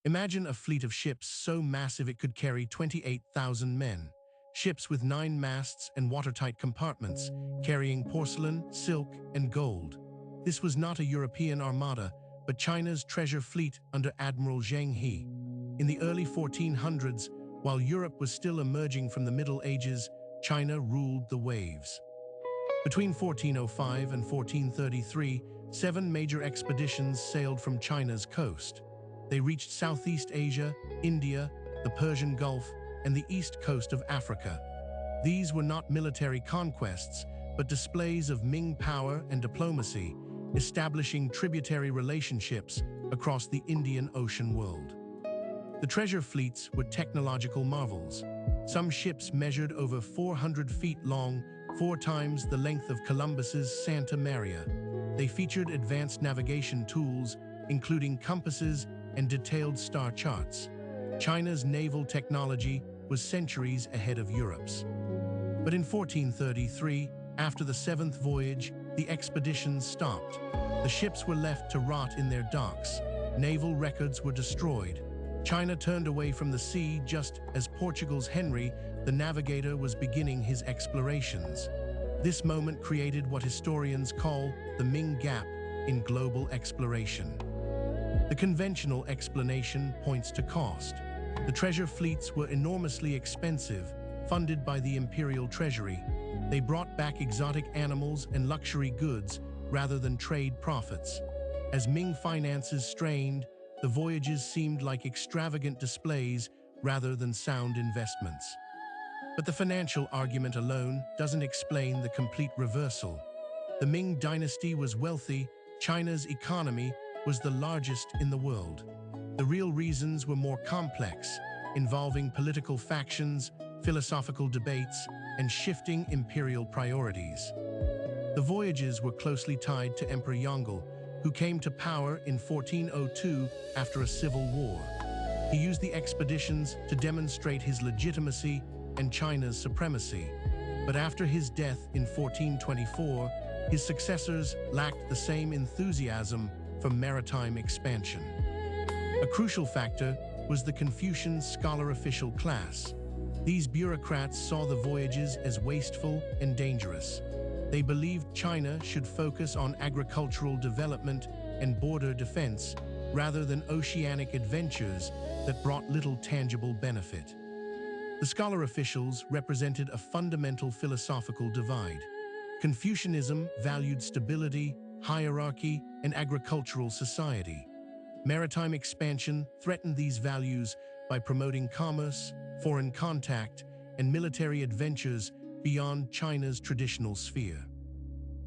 Imagine a fleet of ships so massive it could carry 28,000 men. Ships with 9 masts and watertight compartments, carrying porcelain, silk, and gold. This was not a European armada, but China's treasure fleet under Admiral Zheng He. In the early 1400s, while Europe was still emerging from the Middle Ages, China ruled the waves. Between 1405 and 1433, 7 major expeditions sailed from China's coast. They reached Southeast Asia, India, the Persian Gulf, and the east coast of Africa. These were not military conquests, but displays of Ming power and diplomacy, establishing tributary relationships across the Indian Ocean world. The treasure fleets were technological marvels. Some ships measured over 400 feet long, 4 times the length of Columbus's Santa Maria. They featured advanced navigation tools, including compasses and detailed star charts. China's naval technology was centuries ahead of Europe's. But in 1433, after the 7th voyage, the expeditions stopped. The ships were left to rot in their docks. Naval records were destroyed. China turned away from the sea just as Portugal's Henry, the navigator, was beginning his explorations. This moment created what historians call the Ming Gap in global exploration. The conventional explanation points to cost. The treasure fleets were enormously expensive, funded by the imperial treasury. They brought back exotic animals and luxury goods rather than trade profits. As Ming finances strained, the voyages seemed like extravagant displays rather than sound investments. But the financial argument alone doesn't explain the complete reversal. The Ming Dynasty was wealthy, China's economy was the largest in the world. The real reasons were more complex, involving political factions, philosophical debates, and shifting imperial priorities. The voyages were closely tied to Emperor Yongle, who came to power in 1402 after a civil war. He used the expeditions to demonstrate his legitimacy and China's supremacy. But after his death in 1424, his successors lacked the same enthusiasm for maritime expansion. A crucial factor was the Confucian scholar-official class. These bureaucrats saw the voyages as wasteful and dangerous. They believed China should focus on agricultural development and border defense rather than oceanic adventures that brought little tangible benefit. The scholar officials represented a fundamental philosophical divide. Confucianism valued stability, hierarchy, and agricultural society. Maritime expansion threatened these values by promoting commerce, foreign contact, and military adventures beyond China's traditional sphere.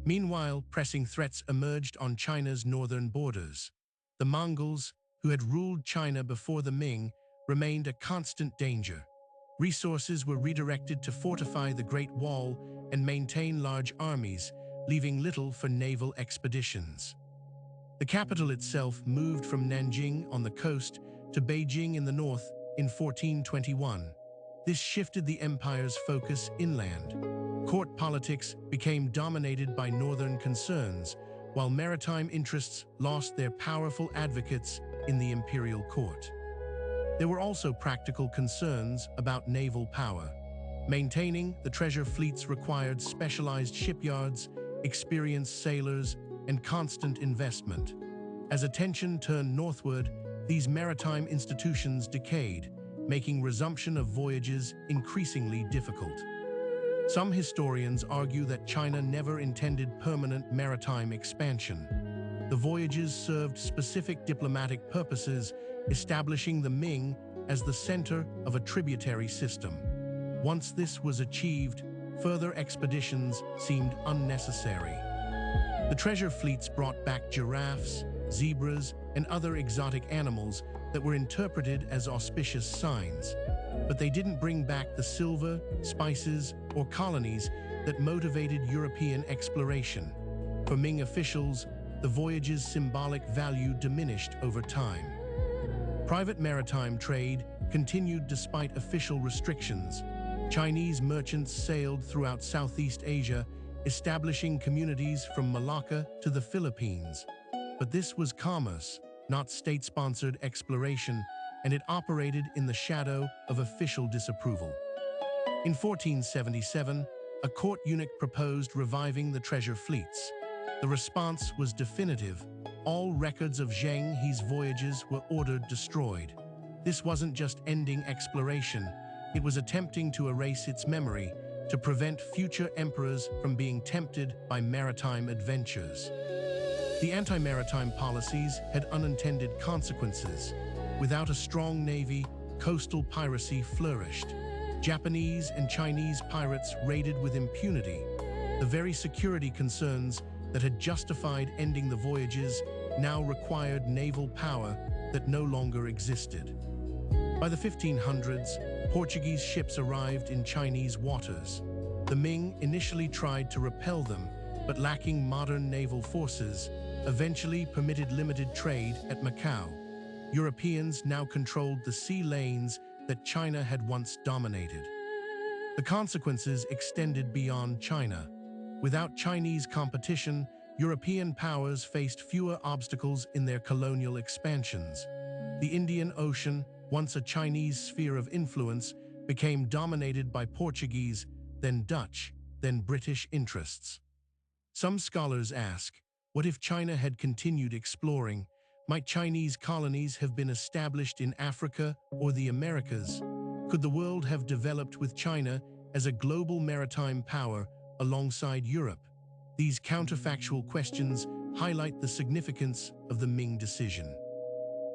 Meanwhile, pressing threats emerged on China's northern borders. The Mongols, who had ruled China before the Ming, remained a constant danger. Resources were redirected to fortify the Great Wall and maintain large armies, leaving little for naval expeditions. The capital itself moved from Nanjing on the coast to Beijing in the north in 1421. This shifted the empire's focus inland. Court politics became dominated by northern concerns, while maritime interests lost their powerful advocates in the imperial court. There were also practical concerns about naval power. Maintaining the treasure fleets required specialized shipyards, experienced sailors, and constant investment. As attention turned northward, these maritime institutions decayed, making resumption of voyages increasingly difficult. Some historians argue that China never intended permanent maritime expansion. The voyages served specific diplomatic purposes, establishing the Ming as the center of a tributary system. Once this was achieved, further expeditions seemed unnecessary. The treasure fleets brought back giraffes, zebras, and other exotic animals that were interpreted as auspicious signs. But they didn't bring back the silver, spices, or colonies that motivated European exploration. For Ming officials, the voyage's symbolic value diminished over time. Private maritime trade continued despite official restrictions. Chinese merchants sailed throughout Southeast Asia, establishing communities from Malacca to the Philippines. But this was commerce, not state-sponsored exploration, and it operated in the shadow of official disapproval. In 1477, a court eunuch proposed reviving the treasure fleets. The response was definitive. All records of Zheng He's voyages were ordered destroyed. This wasn't just ending exploration, it was attempting to erase its memory, to prevent future emperors from being tempted by maritime adventures. The anti-maritime policies had unintended consequences. Without a strong navy, coastal piracy flourished. Japanese and Chinese pirates raided with impunity. The very security concerns that had justified ending the voyages now required naval power that no longer existed. By the 1500s, Portuguese ships arrived in Chinese waters. The Ming initially tried to repel them, but lacking modern naval forces, eventually permitted limited trade at Macau. Europeans now controlled the sea lanes that China had once dominated. The consequences extended beyond China. Without Chinese competition, European powers faced fewer obstacles in their colonial expansions. The Indian Ocean, once a Chinese sphere of influence, became dominated by Portuguese, then Dutch, then British interests. Some scholars ask, what if China had continued exploring? Might Chinese colonies have been established in Africa or the Americas? Could the world have developed with China as a global maritime power alongside Europe? These counterfactual questions highlight the significance of the Ming decision.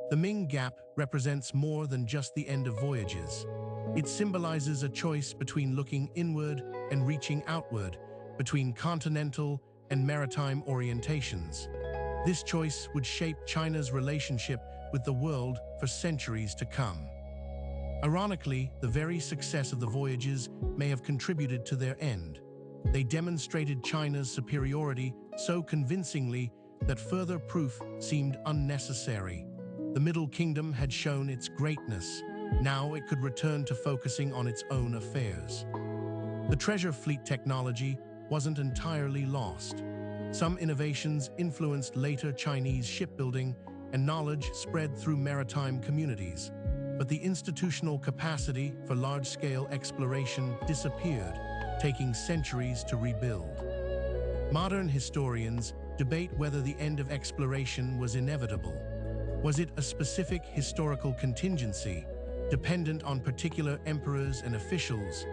The Ming Gap represents more than just the end of voyages. It symbolizes a choice between looking inward and reaching outward, between continental and maritime orientations. This choice would shape China's relationship with the world for centuries to come. Ironically, the very success of the voyages may have contributed to their end. They demonstrated China's superiority so convincingly that further proof seemed unnecessary. The Middle Kingdom had shown its greatness. Now it could return to focusing on its own affairs. The treasure fleet technology wasn't entirely lost. Some innovations influenced later Chinese shipbuilding, and knowledge spread through maritime communities. But the institutional capacity for large-scale exploration disappeared, taking centuries to rebuild. Modern historians debate whether the end of exploration was inevitable. Was it a specific historical contingency, dependent on particular emperors and officials,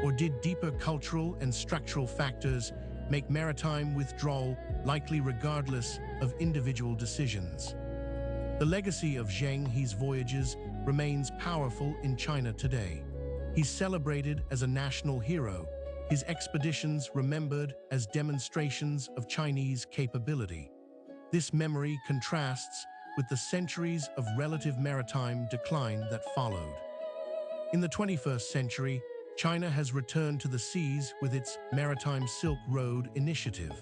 or did deeper cultural and structural factors make maritime withdrawal likely regardless of individual decisions? The legacy of Zheng He's voyages remains powerful in China today. He's celebrated as a national hero, his expeditions remembered as demonstrations of Chinese capability. This memory contrasts with the centuries of relative maritime decline that followed. In the 21st century, China has returned to the seas with its Maritime Silk Road initiative.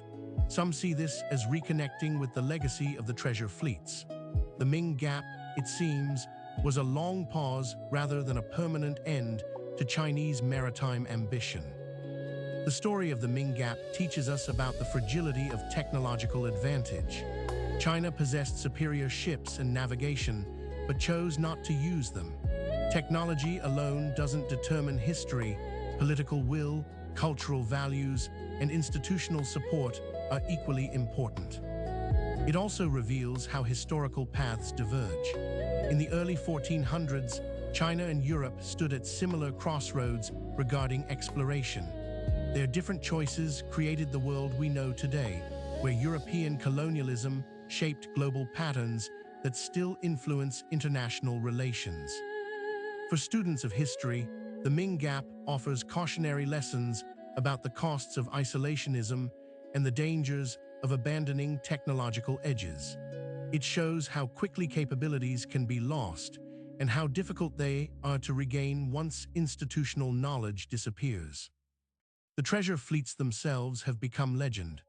Some see this as reconnecting with the legacy of the treasure fleets. The Ming Gap, it seems, was a long pause rather than a permanent end to Chinese maritime ambition. The story of the Ming Gap teaches us about the fragility of technological advantage. China possessed superior ships and navigation, but chose not to use them. Technology alone doesn't determine history. Political will, cultural values, and institutional support are equally important. It also reveals how historical paths diverge. In the early 1400s, China and Europe stood at similar crossroads regarding exploration. Their different choices created the world we know today, where European colonialism shaped global patterns that still influence international relations. For students of history, the Ming Gap offers cautionary lessons about the costs of isolationism and the dangers of abandoning technological edges. It shows how quickly capabilities can be lost and how difficult they are to regain once institutional knowledge disappears. The treasure fleets themselves have become legend.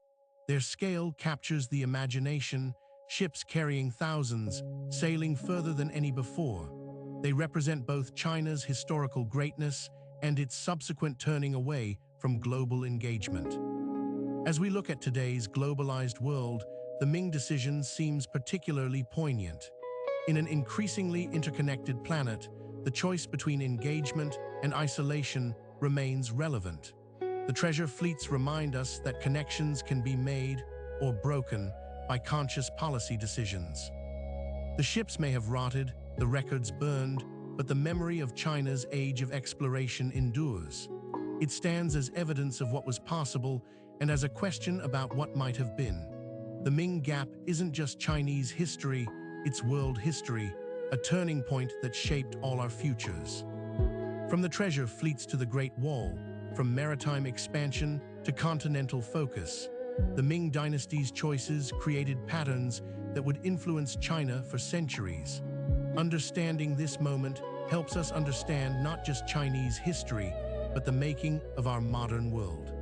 Their scale captures the imagination, ships carrying thousands, sailing further than any before. They represent both China's historical greatness and its subsequent turning away from global engagement. As we look at today's globalized world, the Ming decision seems particularly poignant. In an increasingly interconnected planet, the choice between engagement and isolation remains relevant. The treasure fleets remind us that connections can be made or broken by conscious policy decisions. The ships may have rotted, the records burned, but the memory of China's age of exploration endures. It stands as evidence of what was possible and as a question about what might have been. The Ming Gap isn't just Chinese history, it's world history, a turning point that shaped all our futures. From the treasure fleets to the Great Wall, from maritime expansion to continental focus, the Ming Dynasty's choices created patterns that would influence China for centuries. Understanding this moment helps us understand not just Chinese history, but the making of our modern world.